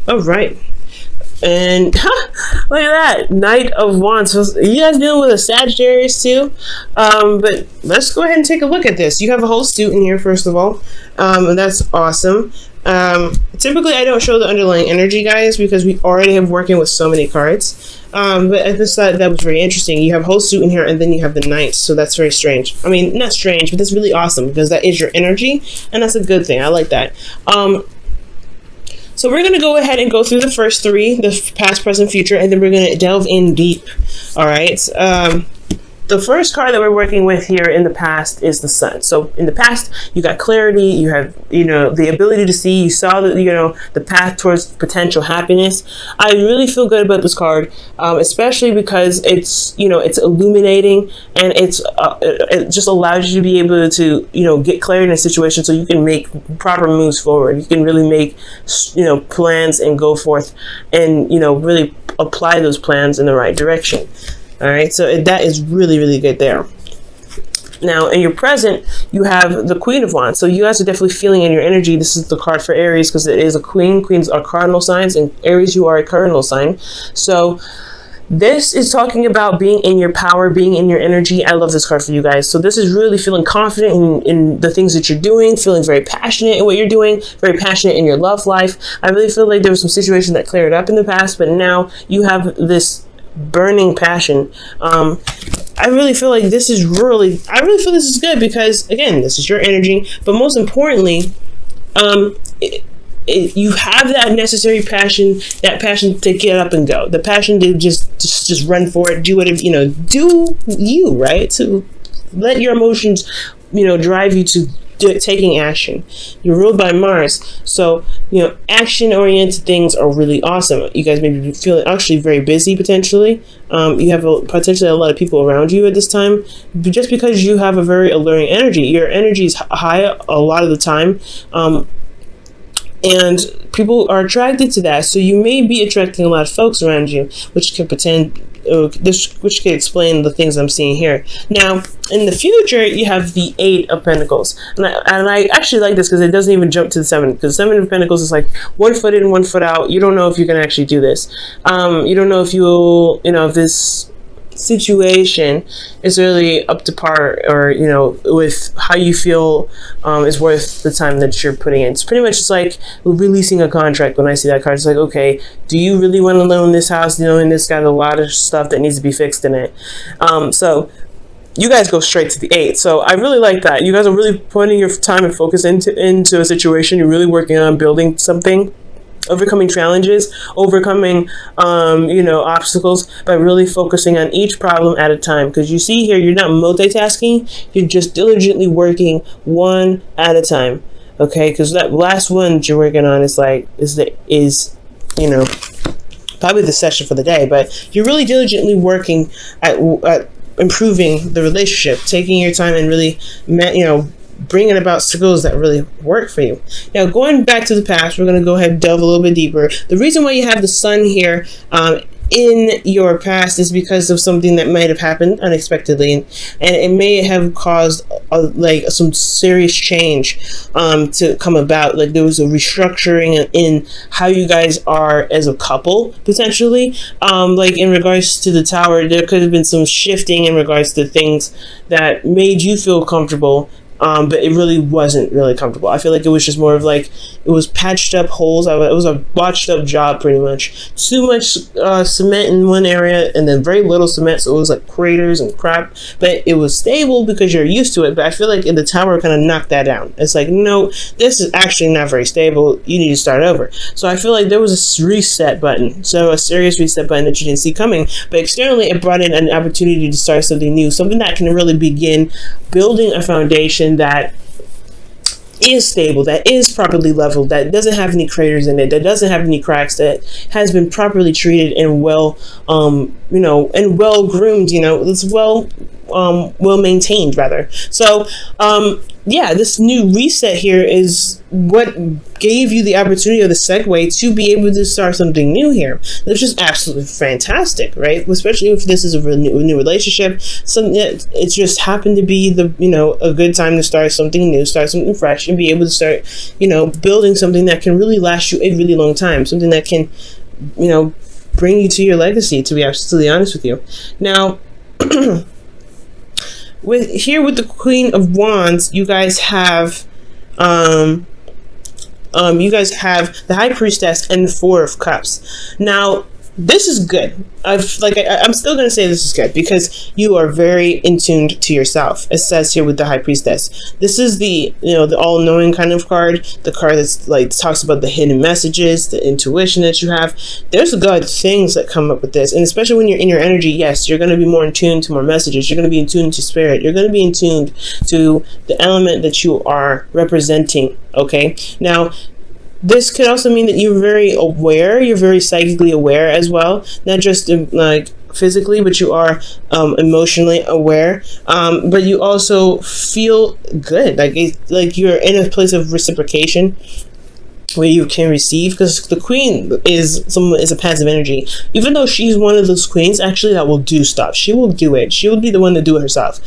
All right. And look at that, Knight of Wands. So you guys dealing with a Sagittarius too? But let's go ahead and take a look at this. You have a whole suit in here, first of all. And that's awesome. Typically, I don't show the underlying energy, guys, because we already have working with so many cards. But I just thought that was very interesting. You have a whole suit in here, and then you have the Knight. So that's very strange. I mean, not strange, but that's really awesome because that is your energy, and that's a good thing. I like that. So we're going to go ahead and go through the first three, the past, present, future, and then we're going to delve in deep. All right. The first card that we're working with here in the past is the Sun. So in the past, you got clarity, you have, the ability to see, you saw the path towards potential happiness. I really feel good about this card, especially because it's illuminating, and it just allows you to be able to, get clarity in a situation so you can make proper moves forward. You can really make, plans and go forth and, really apply those plans in the right direction. All right, so that is really, really good there. Now, in your present, you have the Queen of Wands. So you guys are definitely feeling in your energy. This is the card for Aries because it is a queen. Queens are cardinal signs, and Aries, you are a cardinal sign. So this is talking about being in your power, being in your energy. I love this card for you guys. So this is really feeling confident in the things that you're doing, feeling very passionate in what you're doing, very passionate in your love life. I really feel like there was some situation that cleared up in the past, but now you have this burning passion. I really feel like this is good because, again, this is your energy, but most importantly, you have that necessary passion, that passion to get up and go, the passion to just run for it, do whatever, do you, right? To let your emotions, drive you to taking action. You're ruled by Mars, so action-oriented things are really awesome. You guys may be feeling actually very busy potentially. You have potentially a lot of people around you at this time, just because you have a very alluring energy. Your energy is high a lot of the time, and people are attracted to that. So you may be attracting a lot of folks around you, which could which could explain the things I'm seeing here. Now, in the future, you have the Eight of Pentacles. And I actually like this because it doesn't even jump to the Seven, because Seven of Pentacles is like 1 foot in, 1 foot out. You don't know if you can actually do this. You don't know if if this situation is really up to par, or with how you feel is worth the time that you're putting in. It's pretty much just like releasing a contract. When I see that card, it's like, okay, do you really want to own this house, knowing it's got a lot of stuff that needs to be fixed in it? So you guys go straight to the Eight. So I really like that. You guys are really putting your time and focus into a situation. You're really working on building something, overcoming challenges, overcoming obstacles by really focusing on each problem at a time. Because you see here, you're not multitasking, you're just diligently working one at a time. Okay, because that last one that you're working on is probably the session for the day, but you're really diligently working at improving the relationship, taking your time and really bringing about skills that really work for you. Now, going back to the past, we're going to go ahead and delve a little bit deeper. The reason why you have the Sun here in your past is because of something that might have happened unexpectedly, and it may have caused some serious change to come about. Like there was a restructuring in how you guys are as a couple, potentially. Like in regards to the Tower, there could have been some shifting in regards to things that made you feel comfortable, but it really wasn't really comfortable. I feel like it was just more of like, it was patched up holes. It was a botched up job, pretty much. Too much cement in one area and then very little cement, so it was like craters and crap. But it was stable because you're used to it. But I feel like in the Tower kind of knocked that down. It's like, no, this is actually not very stable. You need to start over. So I feel like there was a reset button. So a serious reset button that you didn't see coming. But externally, it brought in an opportunity to start something new, something that can really begin building a foundation that is stable, that is properly leveled, that doesn't have any craters in it, that doesn't have any cracks, that has been properly treated and well and well groomed, it's well maintained rather. So yeah, this new reset here is what gave you the opportunity or the segue to be able to start something new here. Which is absolutely fantastic, right? Especially if this is a new relationship. Something that it just happened to be the, a good time to start something new, start something fresh, and be able to start, building something that can really last you a really long time. Something that can, bring you to your legacy, to be absolutely honest with you. Now, with the Queen of Wands, you guys have the High Priestess and the Four of Cups. Now, this is good. I'm still going to say this is good because you are very in tune to yourself. It says here with the High Priestess. This is the all-knowing kind of card. The card that's talks about the hidden messages, the intuition that you have. There's good things that come up with this, and especially when you're in your energy. Yes, you're going to be more in tune to more messages. You're going to be in tune to spirit. You're going to be in tune to the element that you are representing. Okay, now. This could also mean that you're very aware, you're very psychically aware as well, not just physically, but you are emotionally aware, but you also feel good, like you're in a place of reciprocation where you can receive, because the Queen is a passive energy. Even though she's one of those queens actually that will do stuff, she will do it. She will be the one to do it herself.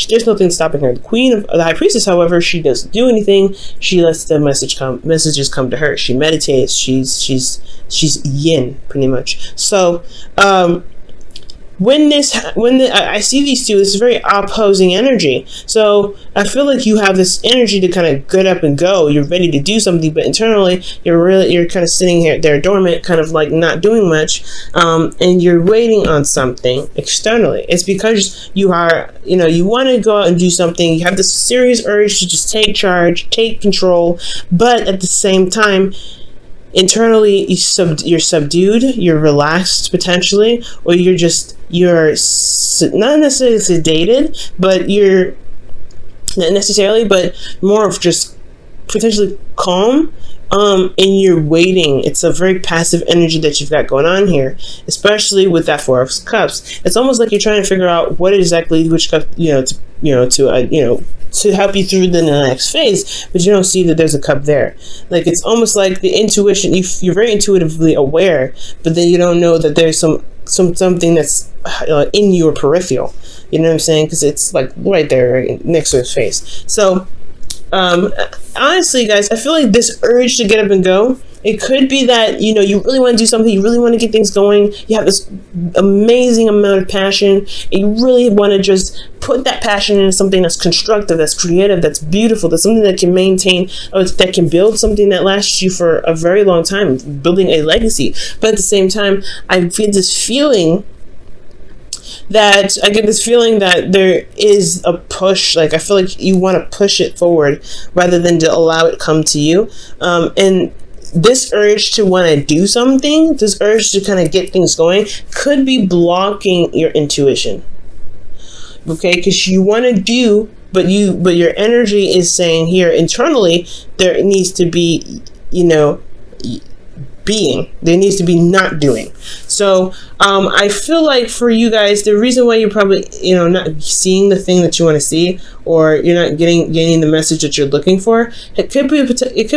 There's nothing stopping her. The High Priestess, however, she doesn't do anything. She lets the messages come to her. She meditates. She's yin, pretty much. So when I see these two, it's very opposing energy. So I feel like you have this energy to kind of get up and go. You're ready to do something, but internally you're kind of sitting here there dormant, kind of like not doing much, and you're waiting on something externally. It's because you are, you want to go out and do something. You have this serious urge to just take charge, take control, but at the same time, internally you're subdued, you're relaxed potentially, or you're not necessarily sedated, but you're not necessarily, but more of just potentially calm, and you're waiting. It's a very passive energy that you've got going on here, especially with that Four of Cups. It's almost like you're trying to figure out what exactly which cup, to help you through the next phase, but you don't see that there's a cup there. Like, it's almost like the intuition, you're very intuitively aware, but then you don't know that there's something that's in your peripheral. You know what I'm saying? Because it's like right there, right next to his face. So honestly, guys, I feel like this urge to get up and go, it could be that, you really want to do something, you really want to get things going, you have this amazing amount of passion, and you really want to just put that passion into something that's constructive, that's creative, that's beautiful, that's something that can maintain, or that can build something that lasts you for a very long time, building a legacy. But at the same time, I get this feeling that there is a push. Like, I feel like you want to push it forward rather than to allow it come to you. And this urge to want to do something, this urge to kind of get things going, could be blocking your intuition. Okay, because you want to do, but your energy is saying here internally there needs to be, being. There needs to be not doing. So I feel like for you guys, the reason why you're probably not seeing the thing that you want to see, or you're not gaining the message that you're looking for, it could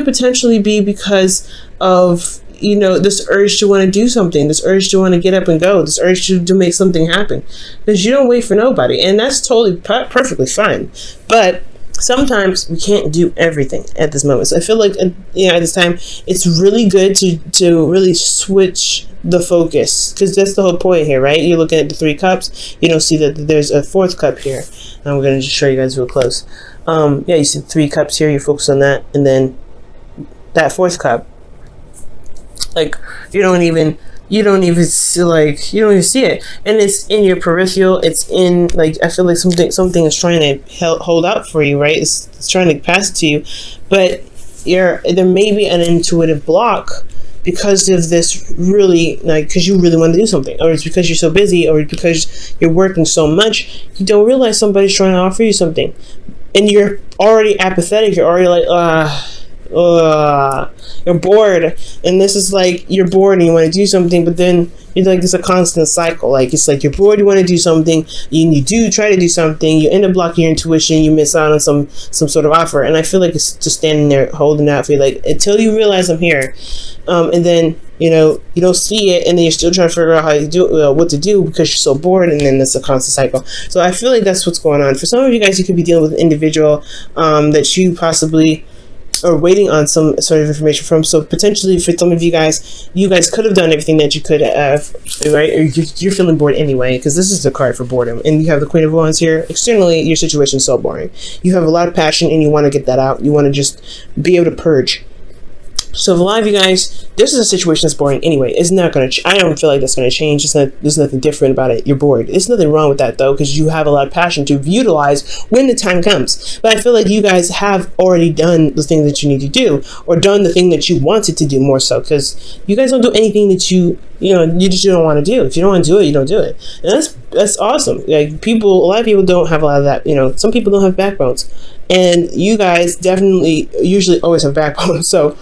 potentially be because of this urge to want to do something, this urge to want to get up and go, this urge to make something happen, because you don't wait for nobody, and that's totally perfectly fine. But sometimes we can't do everything at this moment. So I feel like at this time it's really good to really switch the focus, because that's the whole point here, right? You're looking at the 3 cups, you don't see that there's a 4th cup here, and we're going to just show you guys real close. You see 3 cups here, you focus on that, and then that 4th cup, like you don't even see it, and it's in your peripheral. It's in, like, I feel like something is trying to hold out for you, right? It's trying to pass it to you, but there may be an intuitive block because of this, really, like, because you really want to do something, or it's because you're so busy, or because you're working so much, you don't realize somebody's trying to offer you something, and you're already apathetic. You're already like, You're bored, and this is like you're bored and you want to do something, but then it's like it's a constant cycle. Like it's like you're bored, you want to do something, you do try to do something, you end up blocking your intuition, you miss out on some sort of offer, and I feel like it's just standing there holding out for you, like until you realize I'm here, and then you don't see it, and then you're still trying to figure out how to do what to do because you're so bored, and then it's a constant cycle. So I feel like that's what's going on for some of you guys. You could be dealing with an individual that you possibly or waiting on some sort of information from. So potentially for some of you guys could have done everything that you could have, right? Or you're feeling bored anyway, because this is the card for boredom. And you have the Queen of Wands here. Externally, your situation is so boring. You have a lot of passion and you want to get that out. You want to just be able to purge. So for a lot of you guys, this is a situation that's boring anyway. It's not going to, I don't feel like that's going to change. There's nothing different about it. You're bored. There's nothing wrong with that though, because you have a lot of passion to utilize when the time comes. But I feel like you guys have already done the thing that you need to do, or done the thing that you wanted to do more so, because you guys don't do anything that you just don't want to do. If you don't want to do it, you don't do it. And that's awesome. Like a lot of people don't have a lot of that. Some people don't have backbones, and you guys definitely usually always have backbones. So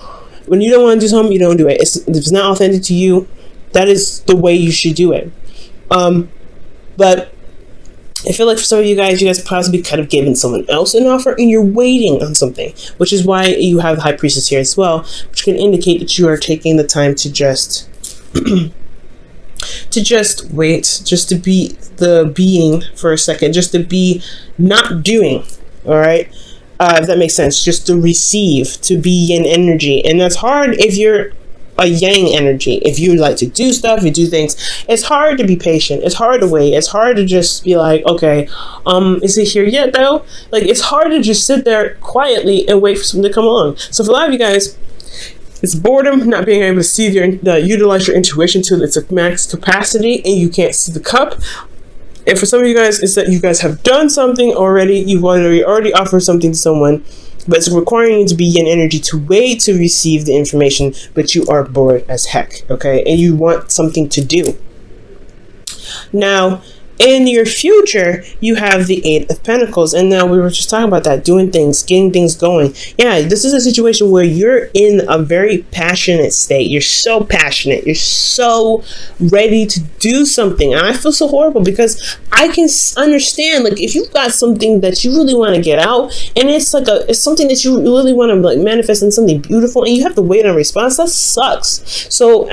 when you don't want to do something, you don't do it. If it's not authentic to you, that is the way you should do it. But I feel like for some of you guys possibly could have given someone else an offer and you're waiting on something, which is why you have the High Priestess here as well, which can indicate that you are taking the time to just wait, just to be the being for a second, just to be not doing, all right? If that makes sense, just to receive, to be yin energy. And that's hard if you're a yang energy. If you like to do stuff, you do things, it's hard to be patient. It's hard to wait. It's hard to just be like, okay, is it here yet though? Like, it's hard to just sit there quietly and wait for something to come along. So for a lot of you guys, it's boredom, not being able to see utilize your intuition to its max capacity, and you can't see the cup. And for some of you guys, it's that you guys have done something already. You've already offered something to someone, but it's requiring you to be yin energy to wait to receive the information, but you are bored as heck, okay? And you want something to do. Now, in your future, you have the Eight of Pentacles. And now we were just talking about that, doing things, getting things going. Yeah, this is a situation where you're in a very passionate state. You're so passionate. You're so ready to do something. And I feel so horrible because I can understand, like, if you've got something that you really want to get out, and it's like it's something that you really want to like manifest in something beautiful, and you have to wait on a response, that sucks. So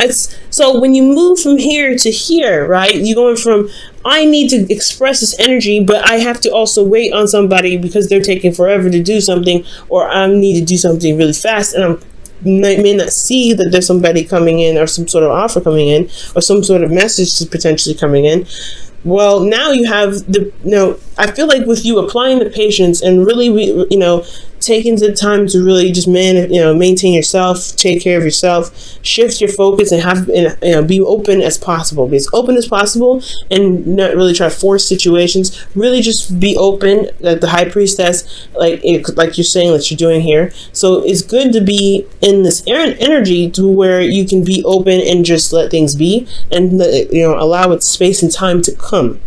when you move from here to here, right, you're going from, I need to express this energy, but I have to also wait on somebody because they're taking forever to do something, or I need to do something really fast, and I may not see that there's somebody coming in, or some sort of offer coming in, or some sort of message potentially coming in. Well, now you have I feel like with you applying the patience and really, taking the time to really just maintain yourself, take care of yourself, shift your focus, and be open as possible. Be as open as possible, and not really try to force situations. Really, just be open. Like the High Priestess, like you're saying that you're doing here. So it's good to be in this energy to where you can be open and just let things be, and allow it space and time to come.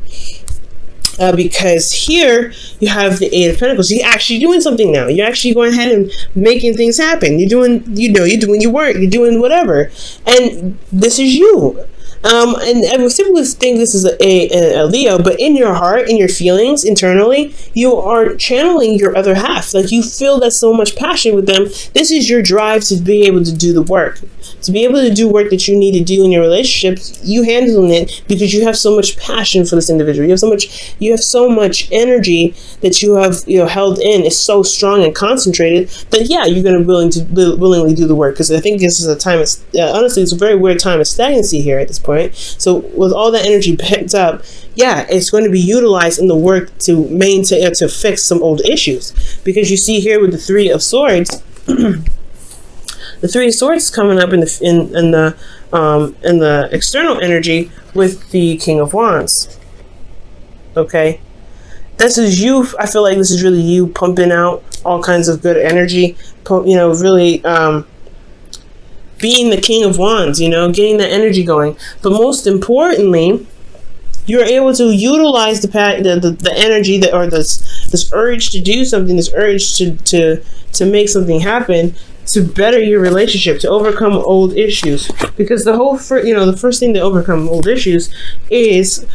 Because here you have the Eight of Pentacles. You're actually doing something now. You're actually going ahead and making things happen. You're doing your work. You're doing whatever. And this is you. And I would typically think this is a Leo, but in your heart, in your feelings, internally, you are channeling your other half. Like, you feel that so much passion with them. This is your drive to be able to do the work. To be able to do work that you need to do in your relationships, you handling it because you have so much passion for this individual. You have so much energy that you have held in. It's so strong and concentrated that you're going to willingly do the work. Because I think this is a time. Honestly, it's a very weird time of stagnancy here at this point. So with all that energy pent up, it's going to be utilized in the work to maintain, to fix some old issues. Because you see here with the Three of Swords. The Three of Swords coming up in the external energy with the King of Wands. Okay, this is you. I feel like this is really you pumping out all kinds of good energy. Really being the King of Wands. Getting that energy going. But most importantly, you're able to utilize the energy or this urge to do something, this urge to make something happen, to better your relationship, to overcome old issues. Because the first thing to overcome old issues is,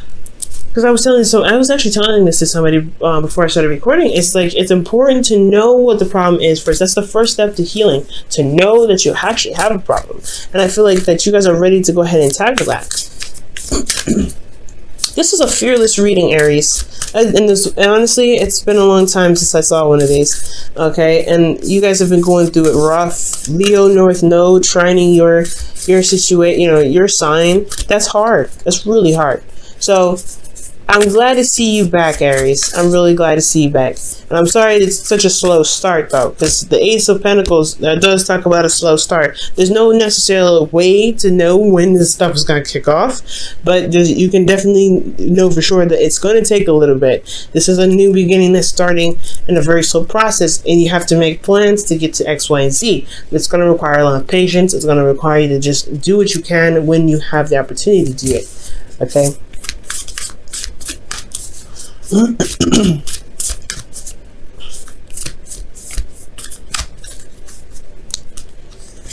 because I was actually telling this to somebody before I started recording. It's like, it's important to know what the problem is first. That's the first step to healing, to know that you actually have a problem. And I feel like that you guys are ready to go ahead and tackle that. This is a fearless reading, Aries. And honestly, it's been a long time since I saw one of these. Okay, and you guys have been going through it rough. Leo North Node trining your situation, your sign. That's hard. That's really hard. So I'm glad to see you back, Aries. I'm really glad to see you back. And I'm sorry it's such a slow start, though, because the Ace of Pentacles does talk about a slow start. There's no necessarily way to know when this stuff is going to kick off, but you can definitely know for sure that it's going to take a little bit. This is a new beginning that's starting in a very slow process, and you have to make plans to get to X, Y, and Z. It's going to require a lot of patience. It's going to require you to just do what you can when you have the opportunity to do it. Okay?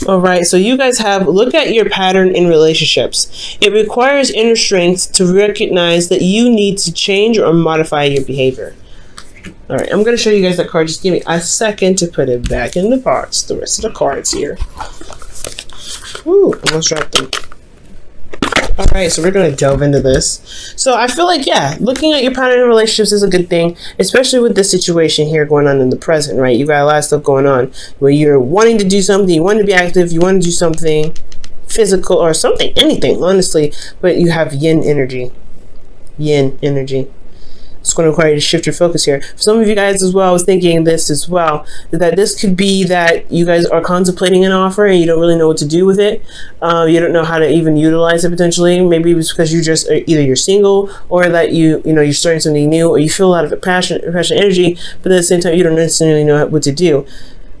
Alright, so you guys look at your pattern in relationships. It requires inner strength to recognize that you need to change or modify your behavior. Alright, I'm going to show you guys that card. Just give me a second to put it back in the box. The rest of the cards here. Ooh, almost dropped them. Alright, so we're going to delve into this. So I feel like, yeah, looking at your pattern in relationships is a good thing, especially with this situation here going on in the present, right? You got a lot of stuff going on where you're wanting to do something, you want to be active, you want to do something physical or something, anything, honestly, but you have yin energy. Yin energy. It's going to require you to shift your focus here. For some of you guys as well, I was thinking this as well, that this could be that you guys are contemplating an offer and you don't really know what to do with it. You don't know how to even utilize it potentially. Maybe it's because you just either you're single or that you're starting something new, or you feel a lot of passion energy, but at the same time you don't necessarily know what to do.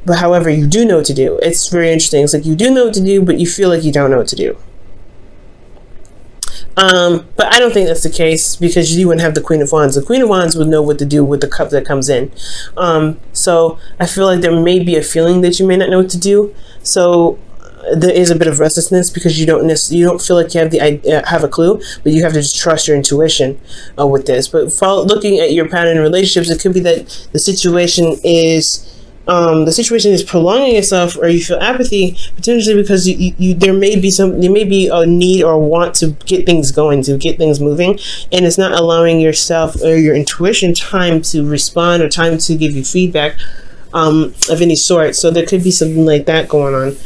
But however, you do know what to do. It's very interesting. It's like you do know what to do, but you feel like you don't know what to do. But I don't think that's the case, because you wouldn't have the Queen of Wands. The Queen of Wands would know what to do with the cup that comes in. So I feel like there may be a feeling that you may not know what to do. So there is a bit of restlessness because you don't feel like you have a clue, but you have to just trust your intuition with this. But looking at your pattern in relationships, it could be that the situation is prolonging itself, or you feel apathy potentially because there may be a need or want to get things going, to get things moving, and it's not allowing yourself or your intuition time to respond or time to give you feedback of any sort. So there could be something like that going on.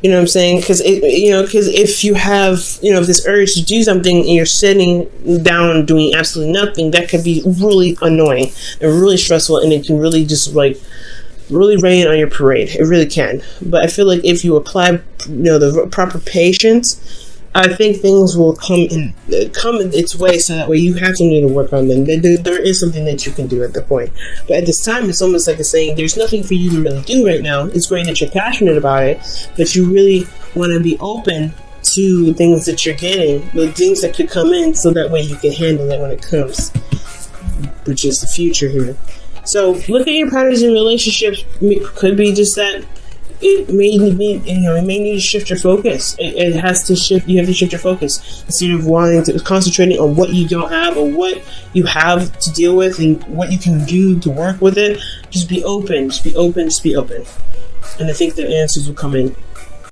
You know what I'm saying? Because if you have this urge to do something and you're sitting down doing absolutely nothing, that could be really annoying and really stressful, and it can really just really rain on your parade. It really can. But I feel like if you apply the proper patience, I think things will come in its way, so that way you have something to work on. Then there is something that you can do at the point. But at this time, it's almost like it's saying there's nothing for you to really do right now. It's great that you're passionate about it, but you really want to be open to things that you're getting, the things that could come in, so that way you can handle it when it comes, which is the future here. So look at your patterns in relationships. Could be just that. It may need to shift your focus. It has to shift. You have to shift your focus instead of concentrating on what you don't have or what you have to deal with and what you can do to work with it. Just be open. Just be open. Just be open. And I think the answers will come in.